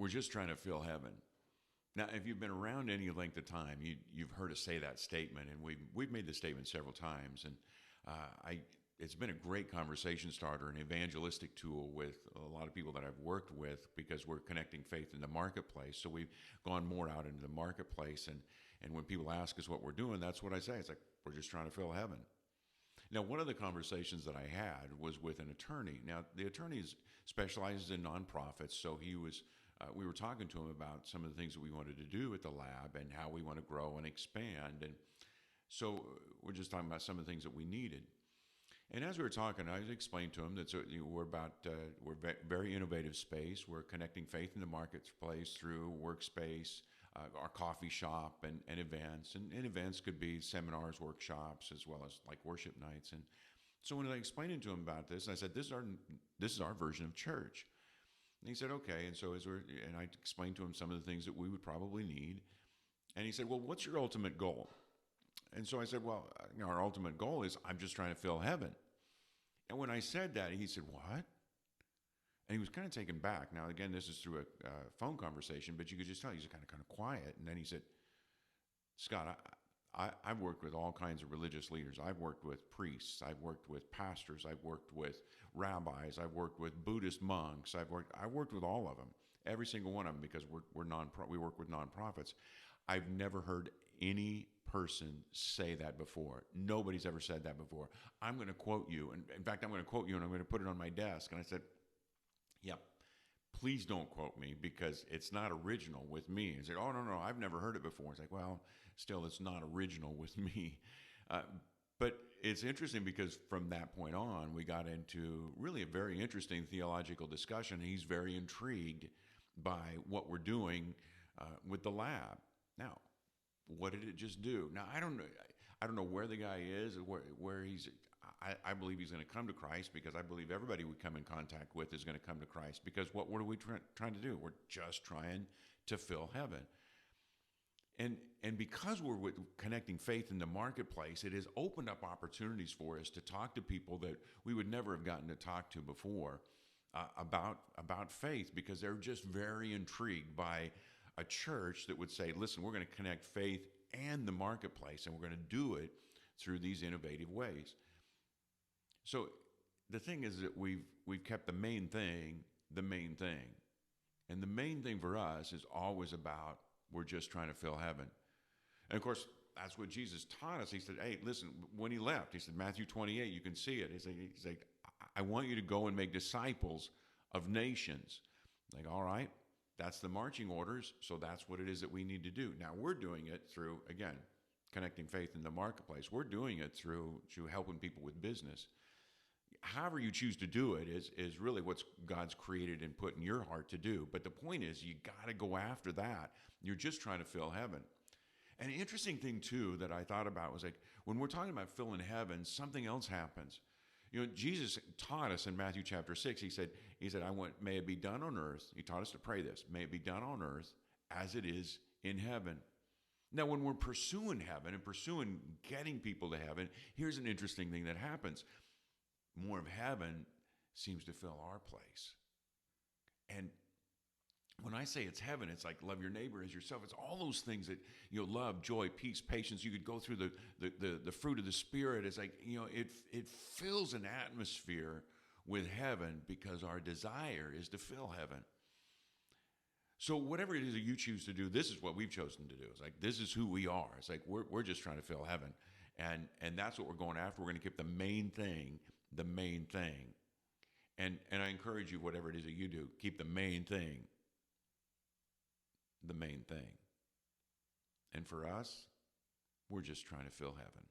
We're just trying to fill heaven. Now, if you've been around any length of time, you've heard us say that statement, and we've made the statement several times. And I it's been a great conversation starter, an evangelistic tool with a lot of people that I've worked with because we're connecting faith in the marketplace. So we've gone more out into the marketplace, and when people ask us what we're doing, that's what I say. It's like we're just trying to fill heaven. Now, one of the conversations that I had was with an attorney. Now, the attorney specializes in nonprofits, so we were talking to him about some of the things that we wanted to do at the lab and how we want to grow and expand. And so we're just talking about some of the things that we needed. And as we were talking, I explained to him that we're very innovative space. We're connecting faith in the marketplace through workspace, our coffee shop, and events. And events could be seminars, workshops, as well as like worship nights. And so when I explained to him about this, I said, "This is our version of church." And he said, "Okay." And so and I explained to him some of the things that we would probably need. And he said, "Well, what's your ultimate goal?" And so I said, "Well, our ultimate goal is I'm just trying to fill heaven." And when I said that, he said, "What?" And he was kind of taken back. Now, again, this is through a phone conversation, but you could just tell he's kind of quiet. And then he said, "Scott, I've worked with all kinds of religious leaders. I've worked with priests. I've worked with pastors. I've worked with rabbis. I've worked with Buddhist monks. I've worked with all of them, every single one of them, because we work with nonprofits. I've never heard any person say that before. Nobody's ever said that before. I'm going to quote you. And in fact, I'm going to quote you, and I'm going to put it on my desk." And I said, "Yeah, please don't quote me because it's not original with me." He said, "Oh, no, I've never heard it before." It's like, well, still, it's not original with me. But it's interesting because from that point on, we got into really a very interesting theological discussion. He's very intrigued by what we're doing with the lab. Now, what did it just do? Now, I don't know where the guy is, or where he's. I believe he's going to come to Christ because I believe everybody we come in contact with is going to come to Christ because what are we trying to do? We're just trying to fill heaven. And because we're connecting faith in the marketplace, it has opened up opportunities for us to talk to people that we would never have gotten to talk to before about faith because they're just very intrigued by a church that would say, "Listen, we're going to connect faith and the marketplace, and we're going to do it through these innovative ways." So the thing is that we've kept the main thing, and the main thing for us is always about we're just trying to fill heaven. And of course, that's what Jesus taught us. He said, "Hey, listen." When he left, he said, Matthew 28, you can see it. He's like, "I want you to go and make disciples of nations." Like, all right. That's the marching orders, so that's what it is that we need to do. Now, we're doing it through, again, connecting faith in the marketplace. We're doing it through helping people with business. However you choose to do it is really what God's created and put in your heart to do. But the point is, you got to go after that. You're just trying to fill heaven. And an interesting thing, too, that I thought about was like, when we're talking about filling heaven, something else happens. Jesus taught us in Matthew chapter 6, he said, may it be done on earth. He taught us to pray this. May it be done on earth as it is in heaven. Now, when we're pursuing heaven and pursuing getting people to heaven, here's an interesting thing that happens. More of heaven seems to fill our place. And when I say it's heaven, it's like love your neighbor as yourself. It's all those things that, love, joy, peace, patience. You could go through the fruit of the Spirit. It's like, it fills an atmosphere with heaven because our desire is to fill heaven. So whatever it is that you choose to do, this is what we've chosen to do. It's like, this is who we are. It's like, we're just trying to fill heaven. And that's what we're going after. We're going to keep the main thing. And I encourage you, whatever it is that you do, keep the main thing. And for us, we're just trying to fill heaven.